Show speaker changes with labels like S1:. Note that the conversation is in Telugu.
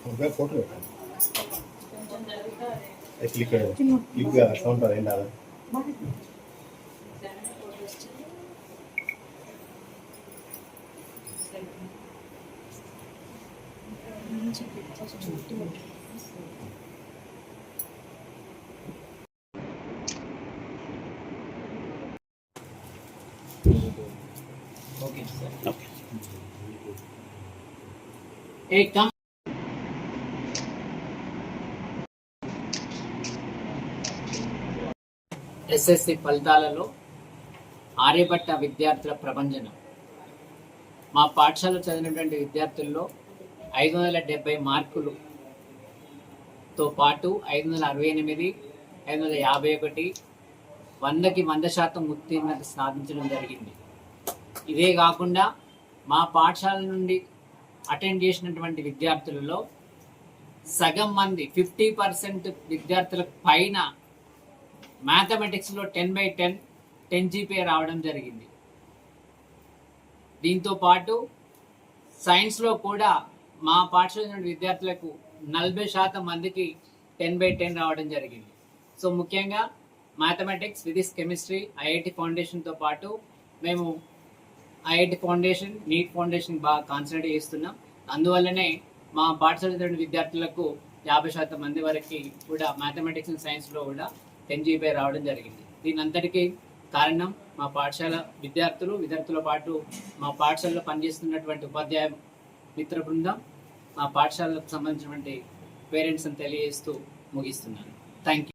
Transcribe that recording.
S1: ఫోటో క్లిక్ సౌండ్ ఏం రాదు.
S2: Okay sir.
S3: ఓకే.
S2: ఎస్ఎస్సి ఫలితాలలో ఆర్యభట్ట విద్యార్థుల ప్రభంజనం. మా పాఠశాల చదివినటువంటి విద్యార్థుల్లో 570 మార్కులతో పాటు 568, 551, 100కి 100% ఉత్తీర్ణత సాధించడం జరిగింది. ఇదే కాకుండా మా పాఠశాల నుండి అటెండ్ చేసినటువంటి విద్యార్థులలో సగం మంది 50% విద్యార్థులకు పైన మ్యాథమెటిక్స్లో 10/10 GPA రావడం జరిగింది. దీంతో పాటు సైన్స్లో కూడా మా పాఠశాల విద్యార్థులకు 40% మందికి 10/10 రావడం జరిగింది. సో ముఖ్యంగా మ్యాథమెటిక్స్, ఫిజిక్స్, కెమిస్ట్రీ, ఐఐటి ఫౌండేషన్తో పాటు మేము ఐఐటి ఫౌండేషన్, నీట్ ఫౌండేషన్ బాగా కాన్సన్ట్రేట్ చేస్తున్నాం. అందువల్లనే మా పాఠశాల విద్యార్థులకు 50% మంది వరకు కూడా మ్యాథమెటిక్స్ అండ్ సైన్స్లో కూడా 10 GPA రావడం జరిగింది. దీని అంతటికీ కారణం మా పాఠశాల విద్యార్థులతో పాటు మా పాఠశాలలో పనిచేస్తున్నటువంటి ఉపాధ్యాయ మిత్ర బృందం, మా పాఠశాలకు సంబంధించినటువంటి పేరెంట్స్ అని తెలియజేస్తూ ముగిస్తున్నాను. Thank you.